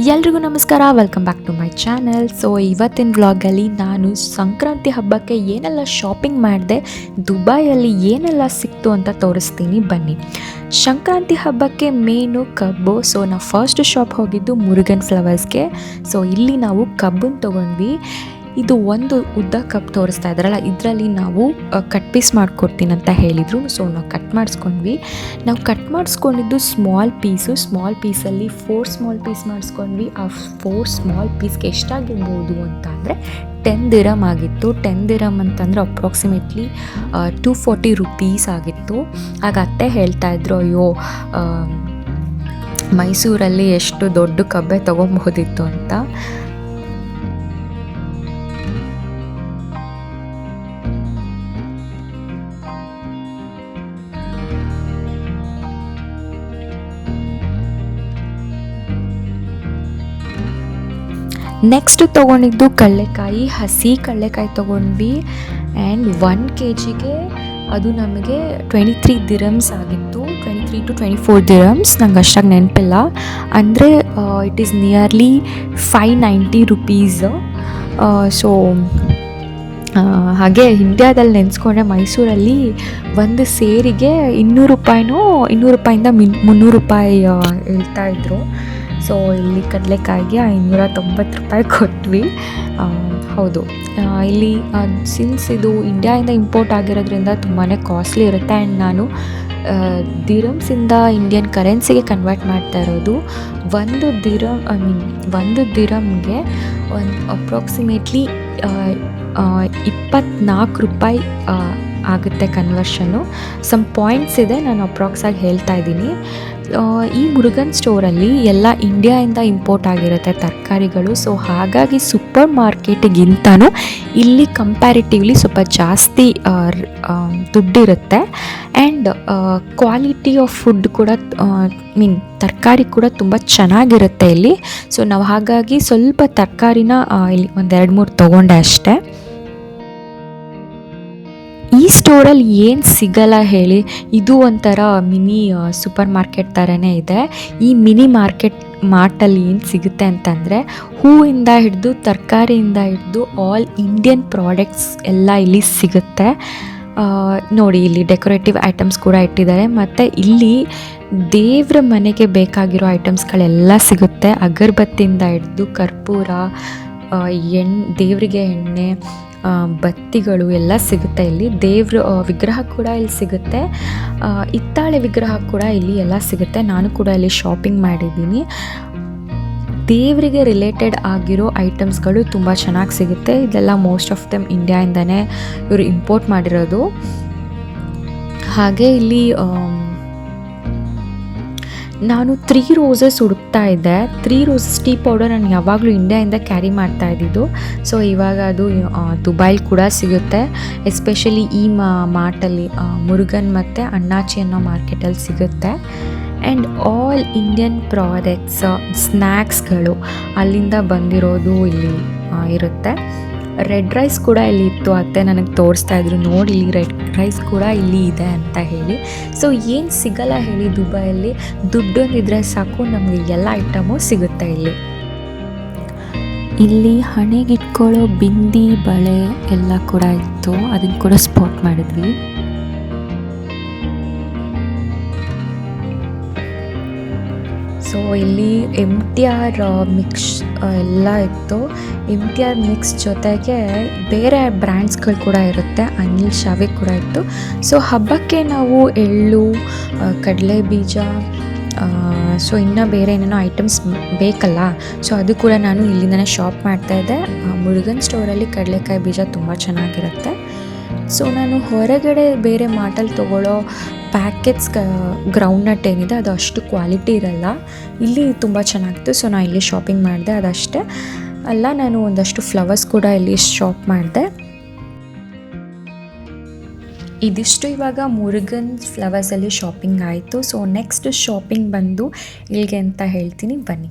ಎಲ್ರಿಗೂ ನಮಸ್ಕಾರ, welcome back to my channel. So ಇವತ್ತಿನ ವ್ಲಾಗಲ್ಲಿ ನಾನು ಸಂಕ್ರಾಂತಿ ಹಬ್ಬಕ್ಕೆ ಏನೆಲ್ಲ ಶಾಪಿಂಗ್ ಮಾಡಿದೆ, ದುಬೈಯಲ್ಲಿ ಏನೆಲ್ಲ ಸಿಕ್ತು ಅಂತ ತೋರಿಸ್ತೀನಿ ಬನ್ನಿ. ಸಂಕ್ರಾಂತಿ ಹಬ್ಬಕ್ಕೆ ಮೇನು ಕಬ್ಬು. ಸೊ ನಾವು ಫಸ್ಟ್ ಶಾಪ್ ಹೋಗಿದ್ದು ಮುರುಗನ್ ಫ್ಲವರ್ಸ್ಗೆ. ಸೊ ಇಲ್ಲಿ ನಾವು ಕಬ್ಬನ್ನು ತೊಗೊಂಡ್ವಿ. ಇದು ಒಂದು ಉದ್ದ ಕಪ್ ತೋರಿಸ್ತಾ ಇದ್ದಾರಲ್ಲ, ಇದರಲ್ಲಿ ನಾವು ಕಟ್ ಪೀಸ್ ಮಾಡಿಕೊಡ್ತೀನಿ ಅಂತ ಹೇಳಿದರು. ಸೊ ನಾವು ಕಟ್ ಮಾಡಿಸ್ಕೊಂಡ್ವಿ. ನಾವು ಕಟ್ ಮಾಡಿಸ್ಕೊಂಡಿದ್ದು ಸ್ಮಾಲ್ ಪೀಸಲ್ಲಿ 4 ಸ್ಮಾಲ್ ಪೀಸ್ ಮಾಡಿಸ್ಕೊಂಡ್ವಿ. ಆ 4 ಸ್ಮಾಲ್ ಪೀಸ್ಗೆ ಎಷ್ಟಾಗಿರ್ಬೋದು ಅಂತ ಅಂದರೆ 10 ದಿರಮ್ ಆಗಿತ್ತು. 10 ದಿರಮ್ ಅಂತಂದರೆ ಅಪ್ರಾಕ್ಸಿಮೇಟ್ಲಿ 240 ರುಪೀಸ್ ಆಗಿತ್ತು. ಆಗ ಅತ್ತೆ ಹೇಳ್ತಾ ಇದ್ರು, ಅಯ್ಯೋ ಮೈಸೂರಲ್ಲಿ ಎಷ್ಟು ದೊಡ್ಡ ಕಬ್ಬೆ ತೊಗೊಬೋದಿತ್ತು ಅಂತ. ನೆಕ್ಸ್ಟ್ ತೊಗೊಂಡಿದ್ದು ಕಡಲೆಕಾಯಿ, ಹಸಿ ಕಡಲೆಕಾಯಿ ತೊಗೊಂಡ್ವಿ. ಆ್ಯಂಡ್ 1 kgಗೆ ಅದು ನಮಗೆ 23 ದಿರಮ್ಸ್ ಆಗಿತ್ತು. 23 to 24 ದಿರಮ್ಸ್, ನಂಗೆ ಅಷ್ಟಾಗಿ ನೆನಪಿಲ್ಲ. ಅಂದರೆ it is nearly 590 rupees. So ಹಾಗೆ ಇಂಡ್ಯಾದಲ್ಲಿ ನೆನೆಸ್ಕೊಂಡ್ರೆ ಮೈಸೂರಲ್ಲಿ ಒಂದು ಸೇರಿಗೆ 200 ರೂಪಾಯಿನೋ 200 ರೂಪಾಯಿಂದ 300 ರೂಪಾಯಿ ಹೇಳ್ತಾಯಿದ್ರು. ಸೊ ಇಲ್ಲಿ ಕಡಲೆಕಾಯಿಗೆ 590 ರೂಪಾಯಿ ಕೊಟ್ವಿ. ಹೌದು, ಇಲ್ಲಿ ಸಿನ್ಸ್ ಇದು ಇಂಡಿಯಾಯಿಂದ ಇಂಪೋರ್ಟ್ ಆಗಿರೋದ್ರಿಂದ ತುಂಬಾ ಕಾಸ್ಟ್ಲಿ ಇರುತ್ತೆ. ಆ್ಯಂಡ್ ನಾನು ದಿರಮ್ಸಿಂದ ಇಂಡಿಯನ್ ಕರೆನ್ಸಿಗೆ ಕನ್ವರ್ಟ್ ಮಾಡ್ತಾ ಇರೋದು. ಒಂದು ದಿರಮ್ಗೆ ಅಪ್ರಾಕ್ಸಿಮೇಟ್ಲಿ 24 ರೂಪಾಯಿ ಆಗುತ್ತೆ ಕನ್ವರ್ಷನ್ನು. ಸಮ್ ಪಾಯಿಂಟ್ಸ್ ಇದೆ, ನಾನು ಅಪ್ರಾಕ್ಸಾಗಿ ಹೇಳ್ತಾ ಇದ್ದೀನಿ. ಈ ಮುರುಗನ್ ಸ್ಟೋರಲ್ಲಿ ಎಲ್ಲ ಇಂಡಿಯಾಯಿಂದ ಇಂಪೋರ್ಟ್ ಆಗಿರುತ್ತೆ ತರಕಾರಿಗಳು. ಸೊ ಹಾಗಾಗಿ ಸೂಪರ್ ಮಾರ್ಕೆಟಿಗಿಂತನೂ ಇಲ್ಲಿ ಕಂಪ್ಯಾರಿಟಿವ್ಲಿ ಸ್ವಲ್ಪ ಜಾಸ್ತಿ ದುಡ್ಡಿರುತ್ತೆ. ಆ್ಯಂಡ್ ಕ್ವಾಲಿಟಿ ಆಫ್ ಫುಡ್ ಕೂಡ ತರಕಾರಿ ಕೂಡ ತುಂಬ ಚೆನ್ನಾಗಿರುತ್ತೆ ಇಲ್ಲಿ. ಸೊ ನಾವು ಹಾಗಾಗಿ ಸ್ವಲ್ಪ ತರಕಾರಿನ ಇಲ್ಲಿ 1-2-3 ತೊಗೊಂಡೆ ಅಷ್ಟೇ. ಈ ಸ್ಟೋರಲ್ಲಿ ಏನು ಸಿಗಲ್ಲ ಹೇಳಿ, ಇದು ಒಂಥರ ಮಿನಿ ಸೂಪರ್ ಮಾರ್ಕೆಟ್ ಥರನೇ ಇದೆ. ಈ ಮಿನಿ ಮಾರ್ಟಲ್ಲಿ ಏನು ಸಿಗುತ್ತೆ ಅಂತಂದರೆ ಹೂವಿಂದ ಹಿಡಿದು ತರಕಾರಿಯಿಂದ ಹಿಡಿದು ಆಲ್ ಇಂಡಿಯನ್ ಪ್ರಾಡಕ್ಟ್ಸ್ ಎಲ್ಲ ಇಲ್ಲಿ ಸಿಗುತ್ತೆ. ನೋಡಿ, ಇಲ್ಲಿ ಡೆಕೋರೇಟಿವ್ ಐಟಮ್ಸ್ ಕೂಡ ಇಟ್ಟಿದ್ದಾರೆ. ಮತ್ತು ಇಲ್ಲಿ ದೇವ್ರ ಮನೆಗೆ ಬೇಕಾಗಿರೋ ಐಟಮ್ಸ್ಗಳೆಲ್ಲ ಸಿಗುತ್ತೆ. ಅಗರಬತ್ತಿಯಿಂದ ಹಿಡಿದು ಕರ್ಪೂರ, ದೇವರಿಗೆ ಎಣ್ಣೆ, ಬತ್ತಿಗಳು ಎಲ್ಲ ಸಿಗುತ್ತೆ ಇಲ್ಲಿ. ದೇವ್ರ ವಿಗ್ರಹ ಕೂಡ ಇಲ್ಲಿ ಸಿಗುತ್ತೆ. ಹಿತ್ತಾಳೆ ವಿಗ್ರಹ ಕೂಡ ಇಲ್ಲಿ ಎಲ್ಲ ಸಿಗುತ್ತೆ. ನಾನು ಕೂಡ ಇಲ್ಲಿ ಶಾಪಿಂಗ್ ಮಾಡಿದ್ದೀನಿ. ದೇವರಿಗೆ ರಿಲೇಟೆಡ್ ಆಗಿರೋ ಐಟಮ್ಸ್ಗಳು ತುಂಬ ಚೆನ್ನಾಗಿ ಸಿಗುತ್ತೆ. ಇದೆಲ್ಲ ಮೋಸ್ಟ್ ಆಫ್ ದೆಮ್ ಇಂಡಿಯಾಯಿಂದನೇ ಇವರು ಇಂಪೋರ್ಟ್ ಮಾಡಿರೋದು. ಹಾಗೆ ಇಲ್ಲಿ ನಾನು 3 ರೋಸಸ್ ಹುಡುಕ್ತಾ ಇದ್ದೆ. 3 ರೋಸಸ್ ಟೀ ಪೌಡರ್ ನಾನು ಯಾವಾಗಲೂ ಇಂಡಿಯಾಯಿಂದ ಕ್ಯಾರಿ ಮಾಡ್ತಾ ಇದ್ದಿದ್ದು. ಸೊ ಇವಾಗ ಅದು ದುಬೈಲಿ ಕೂಡ ಸಿಗುತ್ತೆ. ಎಸ್ಪೆಷಲಿ ಈ ಮಾರ್ಟಲ್ಲಿ ಮುರುಗನ್ ಮತ್ತು ಅಣ್ಣಾಚಿ ಅನ್ನೋ ಮಾರ್ಕೆಟಲ್ಲಿ ಸಿಗುತ್ತೆ. ಆ್ಯಂಡ್ ಆಲ್ ಇಂಡಿಯನ್ ಪ್ರಾಡಕ್ಟ್ಸ್, ಸ್ನ್ಯಾಕ್ಸ್ಗಳು ಅಲ್ಲಿಂದ ಬಂದಿರೋದು ಇಲ್ಲಿ ಇರುತ್ತೆ. ರೆಡ್ ರೈಸ್ ಕೂಡ ಇಲ್ಲಿ ಇತ್ತು. ಅತ್ತೆ ನನಗೆ ತೋರಿಸ್ತಾ ಇದ್ರು, ನೋಡಿ ಇಲ್ಲಿ ರೆಡ್ ರೈಸ್ ಕೂಡ ಇಲ್ಲಿ ಇದೆ ಅಂತ ಹೇಳಿ. ಸೊ ಏನು ಸಿಗಲ್ಲ ಹೇಳಿ ದುಬೈಯಲ್ಲಿ, ದುಡ್ಡೊಂದಿದ್ರೆ ಸಾಕು ನಮಗೆ ಎಲ್ಲ ಐಟಮು ಸಿಗುತ್ತೆ ಇಲ್ಲಿ. ಇಲ್ಲಿ ಹಣೆಗಿಟ್ಕೊಳ್ಳೋ ಬಿಂದಿ, ಬಳೆ ಎಲ್ಲ ಕೂಡ ಇತ್ತು. ಅದನ್ನು ಕೂಡ ಸ್ಪಾಟ್ ಮಾಡಿದ್ವಿ. ಸೊ ಇಲ್ಲಿ MTR ಮಿಕ್ಸ್ ಎಲ್ಲ ಇತ್ತು. MTR ಮಿಕ್ಸ್ ಜೊತೆಗೆ ಬೇರೆ ಬ್ರ್ಯಾಂಡ್ಸ್ಗಳು ಕೂಡ ಇರುತ್ತೆ. ಅನಿಲ್ ಶಾವಿಕ್ ಕೂಡ ಇತ್ತು. ಸೊ ಹಬ್ಬಕ್ಕೆ ನಾವು ಎಳ್ಳು, ಕಡಲೆ ಬೀಜ, ಸೊ ಇನ್ನು ಬೇರೆ ಏನೇನೋ ಐಟಮ್ಸ್ ಬೇಕಲ್ಲ. ಸೊ ಅದು ಕೂಡ ನಾನು ಇಲ್ಲಿಂದನೇ ಶಾಪ್ ಮಾಡ್ತಾಯಿದ್ದೆ. ಮುರುಗನ್ ಸ್ಟೋರಲ್ಲಿ ಕಡಲೆಕಾಯಿ ಬೀಜ ತುಂಬ ಚೆನ್ನಾಗಿರುತ್ತೆ. ಸೊ ನಾನು ಹೊರಗಡೆ ಬೇರೆ ಮಾರ್ಟಲ್ಲಿ ತೊಗೊಳ್ಳೋ ಪ್ಯಾಕೆಟ್ಸ್ ಗ್ರೌಂಡ್ನಟ್ ಏನಿದೆ ಅದು ಅಷ್ಟು ಕ್ವಾಲಿಟಿ ಇರಲ್ಲ. ಇಲ್ಲಿ ತುಂಬ ಚೆನ್ನಾಗಿತ್ತು. ಸೊ ನಾನು ಇಲ್ಲಿ ಶಾಪಿಂಗ್ ಮಾಡಿದೆ. ಅದಷ್ಟೇ ಅಲ್ಲ, ನಾನು ಒಂದಷ್ಟು ಫ್ಲವರ್ಸ್ ಕೂಡ ಇಲ್ಲಿ ಶಾಪ್ ಮಾಡಿದೆ. ಇದಿಷ್ಟು ಇವಾಗ ಮುರುಗನ್ ಫ್ಲವರ್ಸಲ್ಲಿ ಶಾಪಿಂಗ್ ಆಯಿತು. ಸೊ ನೆಕ್ಸ್ಟ್ ಶಾಪಿಂಗ್ ಬಂದು ಇಲ್ಲಿಗೆ ಅಂತ ಹೇಳ್ತೀನಿ, ಬನ್ನಿ.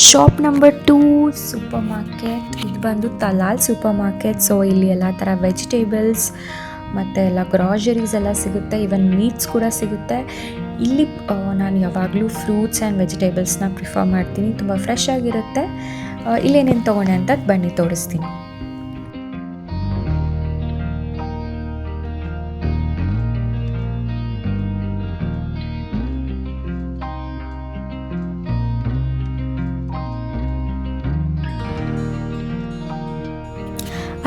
Shop number 2 super market. ಇದು ಬಂದು ತಲಾಲ್ ಸೂಪರ್ ಮಾರ್ಕೆಟ್. ಸೊ ಇಲ್ಲಿ ಎಲ್ಲ ಥರ ವೆಜಿಟೇಬಲ್ಸ್ ಮತ್ತು ಎಲ್ಲ ಗ್ರಾಸರೀಸ್ ಎಲ್ಲ ಸಿಗುತ್ತೆ, ಈವನ್ ಮೀಟ್ಸ್ ಕೂಡ ಸಿಗುತ್ತೆ. ಇಲ್ಲಿ ನಾನು ಯಾವಾಗಲೂ ಫ್ರೂಟ್ಸ್ ಆ್ಯಂಡ್ ವೆಜಿಟೇಬಲ್ಸ್ನ ಪ್ರಿಫರ್ ಮಾಡ್ತೀನಿ, ತುಂಬ ಫ್ರೆಶ್ ಆಗಿರುತ್ತೆ. ಇಲ್ಲೇನೇನು ತೊಗೊಂಡೆ ಅಂತ ಬನ್ನಿ ತೋರಿಸ್ತೀನಿ.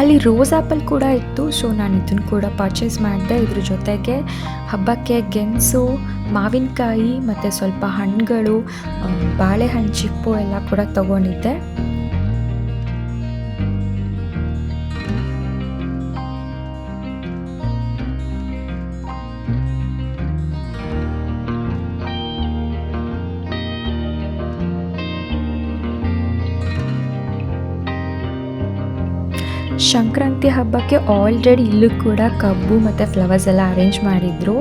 ಅಲ್ಲಿ ರೋಸ್ ಆ್ಯಪಲ್ ಕೂಡ ಇತ್ತು, ಸೊ ನಾನು ಇದನ್ನು ಕೂಡ ಪರ್ಚೇಸ್ ಮಾಡಿದೆ. ಇದ್ರ ಜೊತೆಗೆ ಹಬ್ಬಕ್ಕೆ ಗೆಣಸು, ಮಾವಿನಕಾಯಿ ಮತ್ತು ಸ್ವಲ್ಪ ಹಣ್ಣುಗಳು, ಬಾಳೆಹಣ್ಣು ಚಿಪ್ಪು ಎಲ್ಲ ಕೂಡ ತೊಗೊಂಡಿದ್ದೆ. ಸಂಕ್ರಾಂತಿ ಹಬ್ಬಕ್ಕೆ ಆಲ್ರೆಡಿ ಇಲ್ಲೂ ಕೂಡ ಕಬ್ಬು ಮತ್ತು ಫ್ಲವರ್ಸ್ ಎಲ್ಲ ಅರೇಂಜ್ ಮಾಡಿದ್ರು.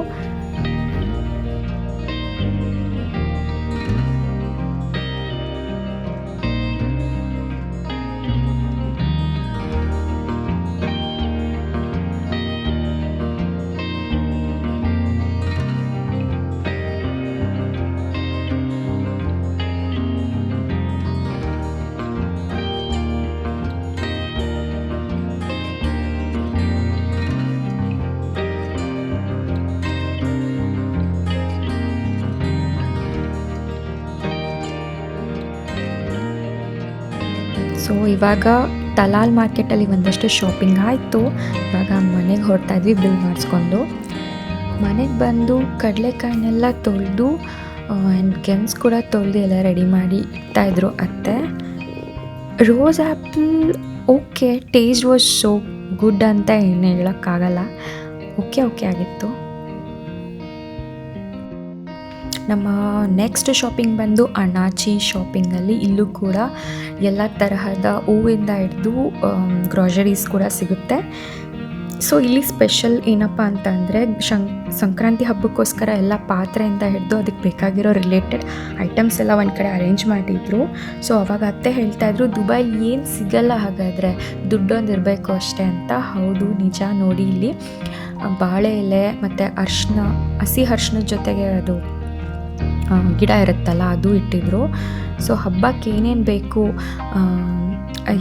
ಸೊ ಇವಾಗ ತಲಾಲ್ ಮಾರ್ಕೆಟಲ್ಲಿ ಒಂದಷ್ಟು ಶಾಪಿಂಗ್ ಆಯಿತು. ಇವಾಗ ಮನೆಗೆ ಹೊರಡ್ತಾ ಇದ್ವಿ ಬಿಲ್ ಮಾಡಿಸ್ಕೊಂಡು. ಮನೆಗೆ ಬಂದು ಕಡಲೆಕಾಯಿನೆಲ್ಲ ತೊಳೆದು ಆ್ಯಂಡ್ ಗೆಣಸು ಕೂಡ ತೊಳೆದು ಎಲ್ಲ ರೆಡಿ ಮಾಡಿ ಇಡ್ತಾಯಿದ್ರು ಅತ್ತೆ. Rose apple okay, taste was so good ಅಂತ ಏನು ಹೇಳೋಕ್ಕಾಗಲ್ಲ, ಓಕೆ ಆಗಿತ್ತು. ನಮ್ಮ ನೆಕ್ಸ್ಟ್ ಶಾಪಿಂಗ್ ಬಂದು ಅಣಾಚಿ ಶಾಪಿಂಗಲ್ಲಿ. ಇಲ್ಲೂ ಕೂಡ ಎಲ್ಲ ತರಹದ ಹೂವಿಂದ ಹಿಡಿದು ಗ್ರಾಸರೀಸ್ ಕೂಡ ಸಿಗುತ್ತೆ. ಸೊ ಇಲ್ಲಿ ಸ್ಪೆಷಲ್ ಏನಪ್ಪ ಅಂತ ಅಂದರೆ ಸಂಕ್ರಾಂತಿ ಹಬ್ಬಕ್ಕೋಸ್ಕರ ಎಲ್ಲ ಪಾತ್ರೆಯಿಂದ ಹಿಡಿದು ಅದಕ್ಕೆ ಬೇಕಾಗಿರೋ ರಿಲೇಟೆಡ್ ಐಟಮ್ಸ್ ಎಲ್ಲ ಒಂದು ಕಡೆ ಅರೇಂಜ್ ಮಾಡಿದ್ರು. ಸೊ ಅವಾಗ ಅತ್ತೆ ಹೇಳ್ತಾಯಿದ್ರು, ದುಬೈಲಿ ಏನು ಸಿಗಲ್ಲ ಹಾಗಾದರೆ, ದುಡ್ಡೊಂದು ಇರಬೇಕು ಅಷ್ಟೇ ಅಂತ. ಹೌದು, ನಿಜ. ನೋಡಿ ಇಲ್ಲಿ ಬಾಳೆ ಎಲೆ ಮತ್ತು ಅರಿಶಿನ, ಹಸಿ ಅರಿಶಿನದ ಜೊತೆಗೆ ಅದು ಗಿಡ ಇರುತ್ತಲ್ಲ ಅದು ಇಟ್ಟಿದ್ರು. ಸೊ ಹಬ್ಬಕ್ಕೆ ಏನೇನು ಬೇಕು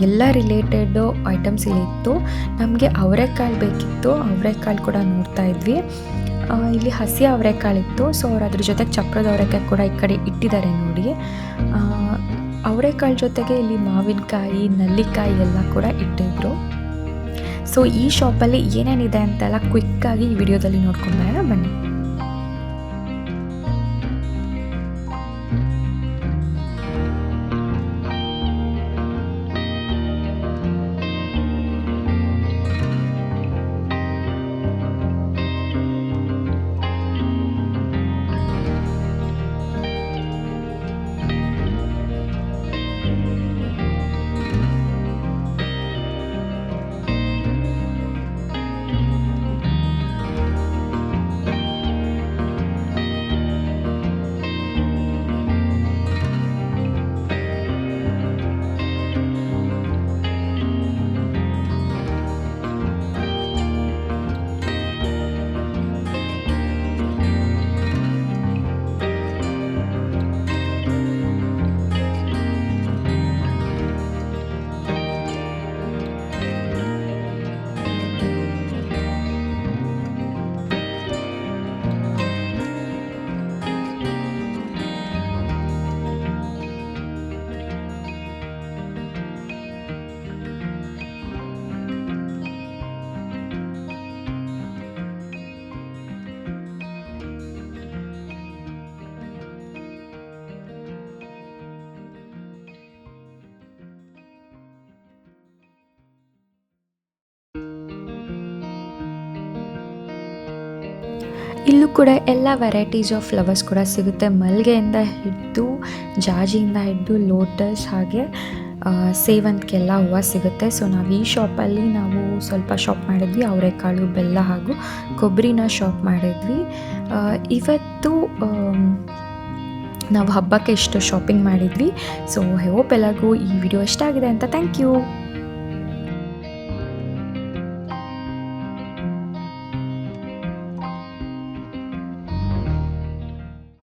ಎಲ್ಲ ರಿಲೇಟೆಡು ಐಟಮ್ಸ್ ಇಲ್ಲಿತ್ತು. ನಮಗೆ ಅವರೆಕಾಳು ಬೇಕಿತ್ತು, ಅವರೆಕಾಳು ಕೂಡ ನೋಡ್ತಾ ಇದ್ವಿ. ಇಲ್ಲಿ ಹಸಿ ಅವರೆಕಾಳಿತ್ತು. ಸೊ ಅವ್ರು ಅದ್ರ ಜೊತೆಗೆ ಚಪ್ರದ ಅವರೆಕಾಯಿ ಕೂಡ ಈ ಕಡೆ ಇಟ್ಟಿದ್ದಾರೆ ನೋಡಿ. ಅವರೆಕಾಳು ಜೊತೆಗೆ ಇಲ್ಲಿ ಮಾವಿನಕಾಯಿ, ನಲ್ಲಿಕಾಯಿ ಎಲ್ಲ ಕೂಡ ಇಟ್ಟಿದ್ರು. ಸೊ ಈ ಶಾಪಲ್ಲಿ ಏನೇನಿದೆ ಅಂತೆಲ್ಲ ಕ್ವಿಕ್ಕಾಗಿ ಈ ವಿಡಿಯೋದಲ್ಲಿ ನೋಡ್ಕೊಂಬರೋಣ ಬನ್ನಿ. ಇಲ್ಲೂ ಕೂಡ ಎಲ್ಲ ವೆರೈಟೀಸ್ ಆಫ್ ಫ್ಲವರ್ಸ್ ಕೂಡ ಸಿಗುತ್ತೆ. ಮಲ್ಲಿಗೆಯಿಂದ ಹಿಡಿದು, ಜಾಜಿಯಿಂದ ಹಿಡಿದು, ಲೋಟಸ್, ಹಾಗೆ ಸೇವಂತಿಗೆಲ್ಲ ಹೂವು ಸಿಗುತ್ತೆ. ಸೊ ನಾವು ಈ ಶಾಪಲ್ಲಿ ನಾವು ಸ್ವಲ್ಪ ಶಾಪ್ ಮಾಡಿದ್ವಿ. ಅವರೆಕಾಳು, ಬೆಲ್ಲ ಹಾಗೂ ಕೊಬ್ಬರಿನ ಶಾಪ್ ಮಾಡಿದ್ವಿ. ಇವತ್ತು ನಾವು ಹಬ್ಬಕ್ಕೆ ಇಷ್ಟು ಶಾಪಿಂಗ್ ಮಾಡಿದ್ವಿ. ಸೊ ಹೋಪ್ ಎಲ್ಲರಿಗೂ ಈ ವಿಡಿಯೋ ಇಷ್ಟ ಆಗಿದೆ ಅಂತ. Thank you.